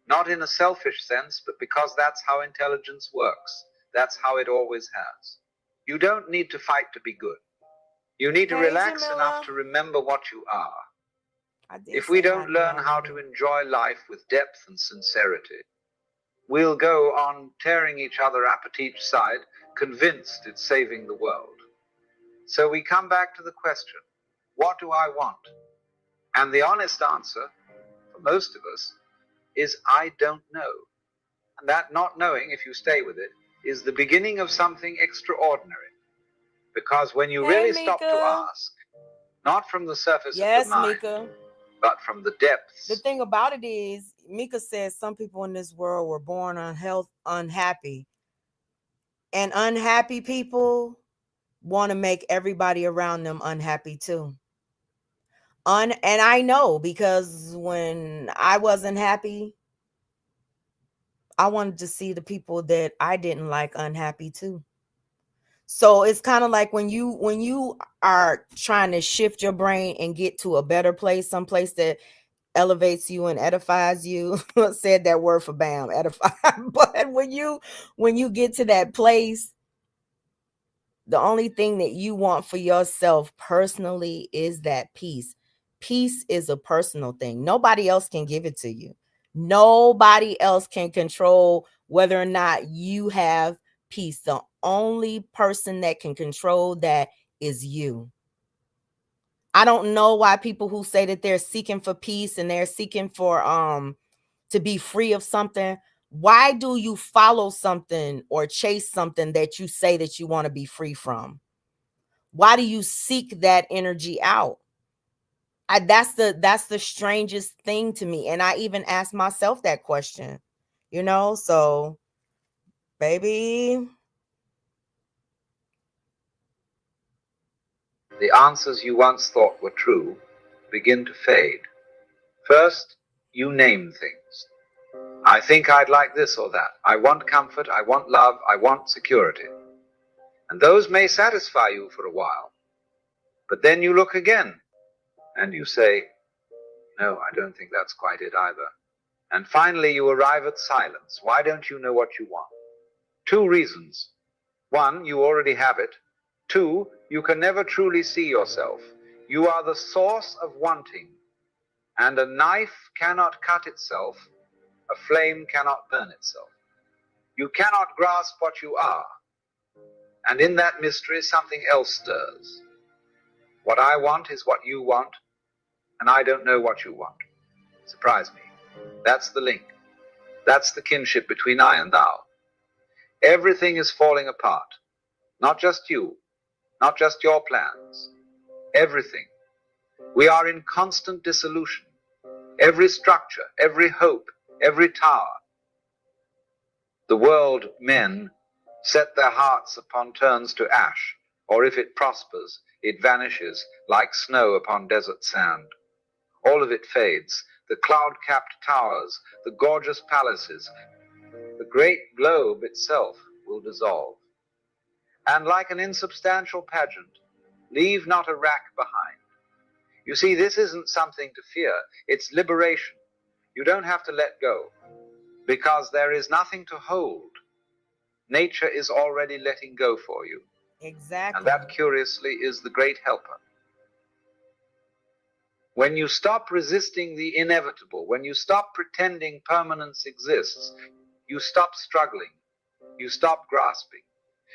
Not in a selfish sense, but because that's how intelligence works. That's how it always has. You don't need to fight to be good. You need to Hey, relax Jamila. enough to remember what you are. I did If we say don't hi, learn y'all. how to enjoy life with depth and sincerity, we'll go on tearing each other up at each side, convinced it's saving the world. So we come back to the question, what do I want? And the honest answer, for most of us, is I don't know. And that not knowing, if you stay with it, is the beginning of something extraordinary. Because when you Hey, really stop to Mika. ask, not from the surface of Yes, the mind, Mika. but from the depths. The thing about it is, Mika says some people in this world were born unhappy. And unhappy people want to make everybody around them unhappy too. And I know, because when I wasn't happy, I wanted to see the people that I didn't like unhappy too. So it's kind of like when you are trying to shift your brain and get to a better place, someplace that elevates you and edifies you. Said that word for bam, edify. But when you get to that place, the only thing that you want for yourself personally is that peace. Peace is a personal thing. Nobody else can give it to you. Nobody else can control whether or not you have peace. The only person that can control that is you. I don't know why people who say that they're seeking for peace and they're seeking for to be free of something, why do you follow something or chase something that you say that you want to be free from? Why do you seek that energy out? That's the strangest thing to me. And I even asked myself that question, so baby. The answers you once thought were true begin to fade. First, you name things. I think I'd like this or that. I want comfort, I want love, I want security. And those may satisfy you for a while. But then you look again and you say, no, I don't think that's quite it either. And finally you arrive at silence. Why don't you know what you want? 2 reasons. 1, you already have it. 2, you can never truly see yourself. You are the source of wanting. And a knife cannot cut itself. A flame cannot burn itself. You cannot grasp what you are. And in that mystery, something else stirs. What I want is what you want, and I don't know what you want. Surprise me. That's the link. That's the kinship between I and thou. Everything is falling apart. Not just you, not just your plans. Everything. We are in constant dissolution. Every structure, every hope, every tower. The world men set their hearts upon turns to ash, or if it prospers, it vanishes like snow upon desert sand. All of it fades, the cloud-capped towers, the gorgeous palaces, the great globe itself will dissolve. And like an insubstantial pageant, leave not a rack behind. You see, this isn't something to fear, it's liberation. You don't have to let go, because there is nothing to hold. Nature is already letting go for you. Exactly. And that, curiously, is the great helper. When you stop resisting the inevitable, when you stop pretending permanence exists, you stop struggling, you stop grasping,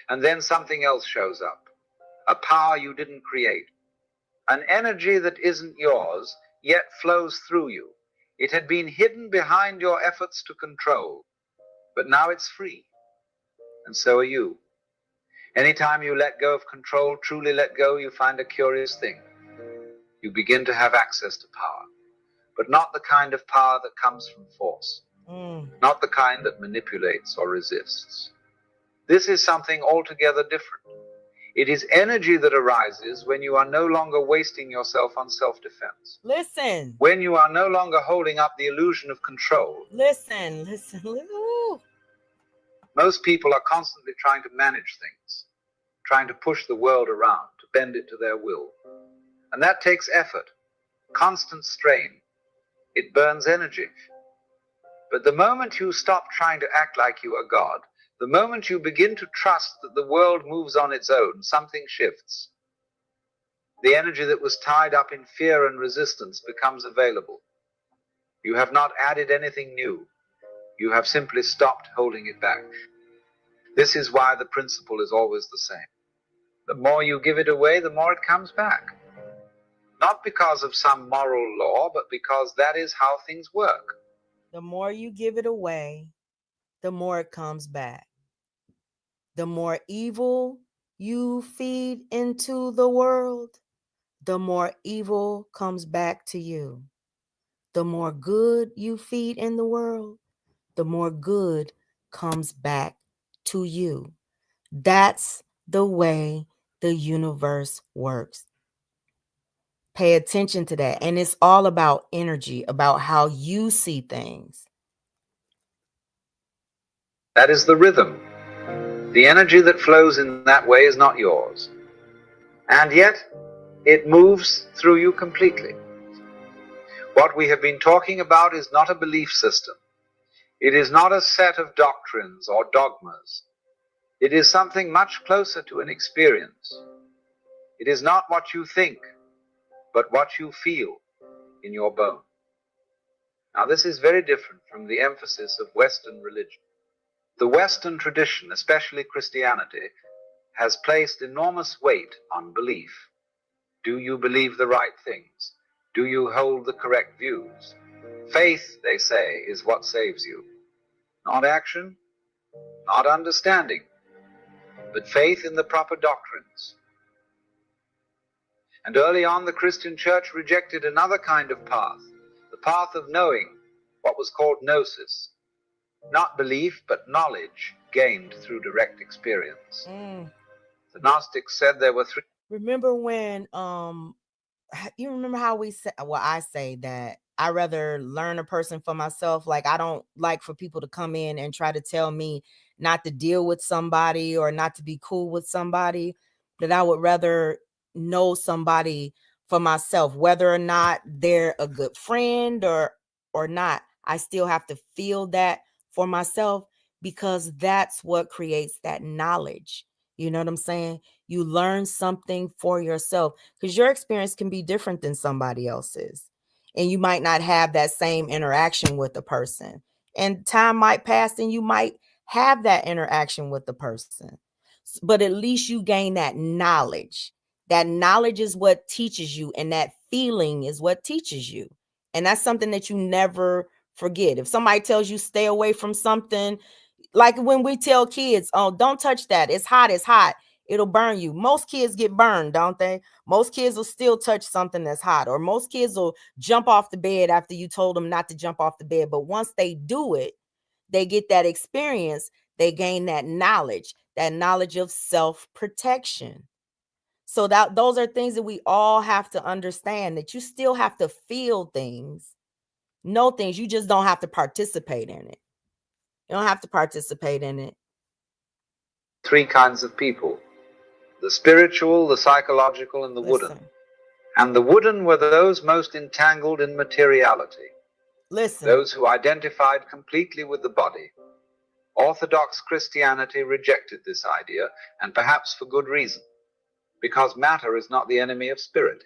and then something else shows up. A power you didn't create. An energy that isn't yours, yet flows through you. It had been hidden behind your efforts to control, but now it's free. And so are you. Anytime you let go of control, truly let go, you find a curious thing. You begin to have access to power, but not the kind of power that comes from force, not the kind that manipulates or resists. This is something altogether different. It is energy that arises when you are no longer wasting yourself on self-defense. Listen. When you are no longer holding up the illusion of control. Listen. Ooh. Most people are constantly trying to manage things, trying to push the world around, to bend it to their will. And that takes effort, constant strain. It burns energy. But the moment you stop trying to act like you are God, the moment you begin to trust that the world moves on its own, something shifts. The energy that was tied up in fear and resistance becomes available. You have not added anything new. You have simply stopped holding it back. This is why the principle is always the same. The more you give it away, the more it comes back. Not because of some moral law, but because that is how things work. The more you give it away, the more it comes back. The more evil you feed into the world, the more evil comes back to you. The more good you feed in the world, the more good comes back to you. That's the way the universe works. Pay attention to that. And it's all about energy, about how you see things. That is the rhythm. The energy that flows in that way is not yours. And yet, it moves through you completely. What we have been talking about is not a belief system. It is not a set of doctrines or dogmas. It is something much closer to an experience. It is not what you think, but what you feel in your bone. Now, this is very different from the emphasis of Western religion. The Western tradition, especially Christianity, has placed enormous weight on belief. Do you believe the right things? Do you hold the correct views? Faith, they say, is what saves you. Not action, not understanding, but faith in the proper doctrines. And early on, the Christian church rejected another kind of path, the path of knowing, what was called gnosis. Not belief, but knowledge gained through direct experience. The Gnostics said there were three. Remember when, you remember how we say, well, I say that I rather learn a person for myself. Like, I don't like for people to come in and try to tell me not to deal with somebody or not to be cool with somebody, that I would rather know somebody for myself, whether or not they're a good friend or not. I still have to feel that for myself, because that's what creates that knowledge. You know what I'm saying? You learn something for yourself, because your experience can be different than somebody else's. And you might not have that same interaction with the person. And time might pass and you might have that interaction with the person. But at least you gain that knowledge. That knowledge is what teaches you, and that feeling is what teaches you. And that's something that you never forget. If somebody tells you stay away from something, like when we tell kids, oh, don't touch that. It's hot. It'll burn you. Most kids get burned, don't they? Most kids will still touch something that's hot, or most kids will jump off the bed after you told them not to jump off the bed. But once they do it, they get that experience. They gain that knowledge of self-protection. So that those are things that we all have to understand, that you still have to feel things, know things. You just don't have to participate in it. You don't have to participate in it. Three kinds of people: the spiritual, the psychological, and the wooden. And the wooden were those most entangled in materiality. Those who identified completely with the body. Orthodox Christianity rejected this idea, and perhaps for good reason, because matter is not the enemy of spirit.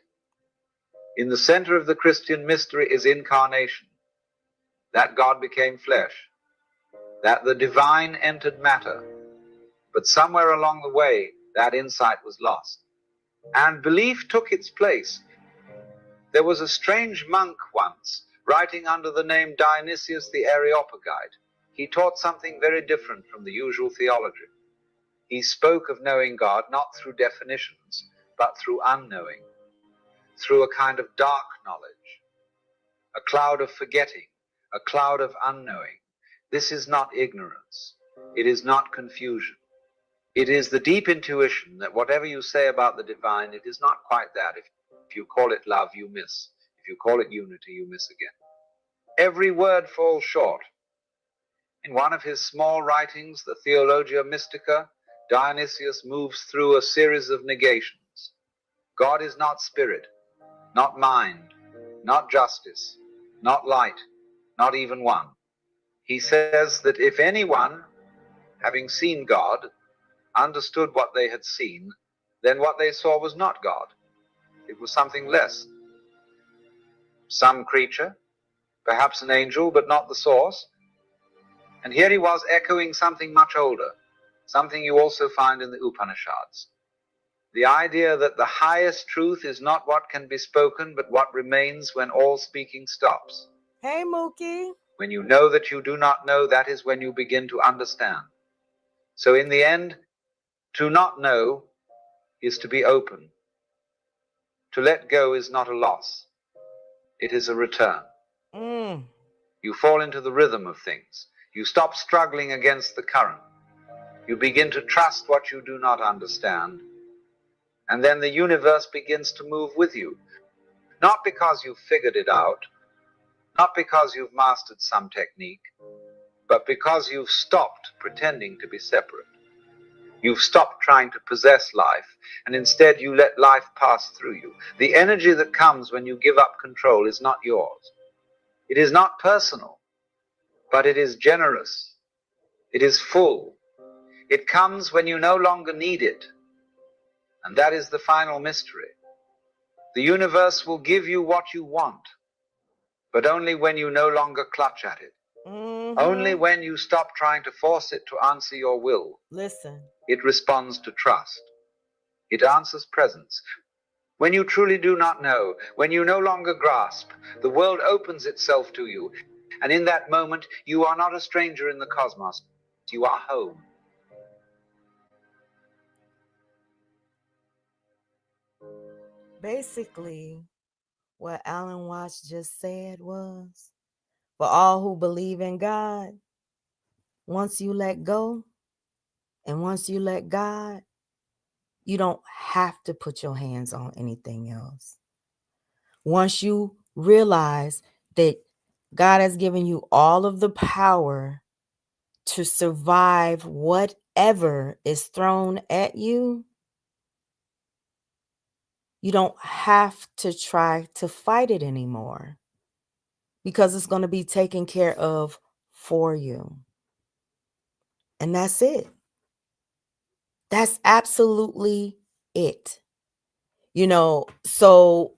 In the center of the Christian mystery is incarnation, that God became flesh, that the divine entered matter. But somewhere along the way, that insight was lost, and belief took its place. There was a strange monk once, writing under the name Dionysius the Areopagite. He taught something very different from the usual theology. He spoke of knowing God not through definitions, but through unknowing, through a kind of dark knowledge, a cloud of forgetting, a cloud of unknowing. This is not ignorance. It is not confusion. It is the deep intuition that whatever you say about the divine, it is not quite that. If you call it love, you miss. If you call it unity, you miss again. Every word falls short. In one of his small writings, the Theologia Mystica, Dionysius moves through a series of negations. God is not spirit, not mind, not justice, not light, not even one. He says that if anyone, having seen God, understood what they had seen, then what they saw was not God. It was something less. Some creature, perhaps an angel, but not the source. And here he was echoing something much older, something you also find in the Upanishads. The idea that the highest truth is not what can be spoken, but what remains when all speaking stops. Hey, Mookie. When you know that you do not know, that is when you begin to understand. So in the end, to not know is to be open. To let go is not a loss. It is a return. You fall into the rhythm of things. You stop struggling against the current. You begin to trust what you do not understand. And then the universe begins to move with you. Not because you've figured it out, not because you've mastered some technique, but because you've stopped pretending to be separate. You've stopped trying to possess life, and instead you let life pass through you. The energy that comes when you give up control is not yours. It is not personal, but it is generous. It is full. It comes when you no longer need it. And that is the final mystery. The universe will give you what you want, but only when you no longer clutch at it. Only when you stop trying to force it to answer your will. Listen. It responds to trust. It answers presence. When you truly do not know, when you no longer grasp, the world opens itself to you. And in that moment, you are not a stranger in the cosmos. You are home. Basically, what Alan Watts just said was, for all who believe in God, once you let go and once you let God, you don't have to put your hands on anything else. Once you realize that God has given you all of the power to survive whatever is thrown at you, you don't have to try to fight it anymore because it's going to be taken care of for you. And that's it. That's absolutely it. So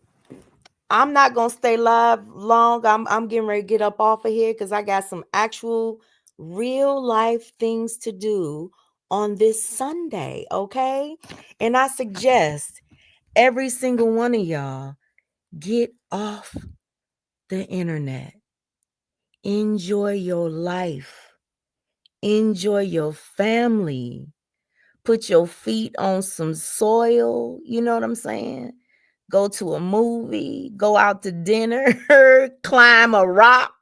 I'm not going to stay live long. I'm getting ready to get up off of here because I got some actual real life things to do on this Sunday, okay? And I suggest every single one of y'all get off the internet. Enjoy your life. Enjoy your family. Put your feet on some soil. You know what I'm saying? Go to a movie. Go out to dinner. Climb a rock.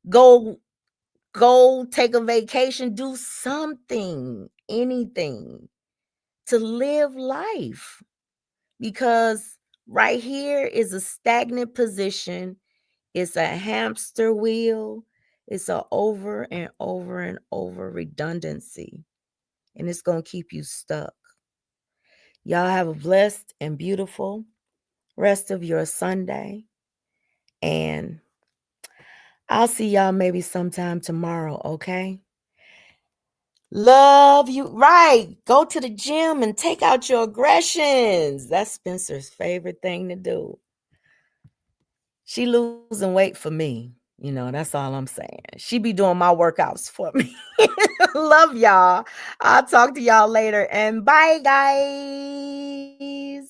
Go take a vacation. Do something. Anything to live life. Because right here is a stagnant position. It's a hamster wheel. It's a over and over and over redundancy. And it's going to keep you stuck. Y'all have a blessed and beautiful rest of your Sunday. And I'll see y'all maybe sometime tomorrow, okay? Love you. Right. Go to the gym and take out your aggressions. That's Spencer's favorite thing to do. She losing weight for me. That's all I'm saying. She be doing my workouts for me. Love y'all. I'll talk to y'all later. And bye, guys.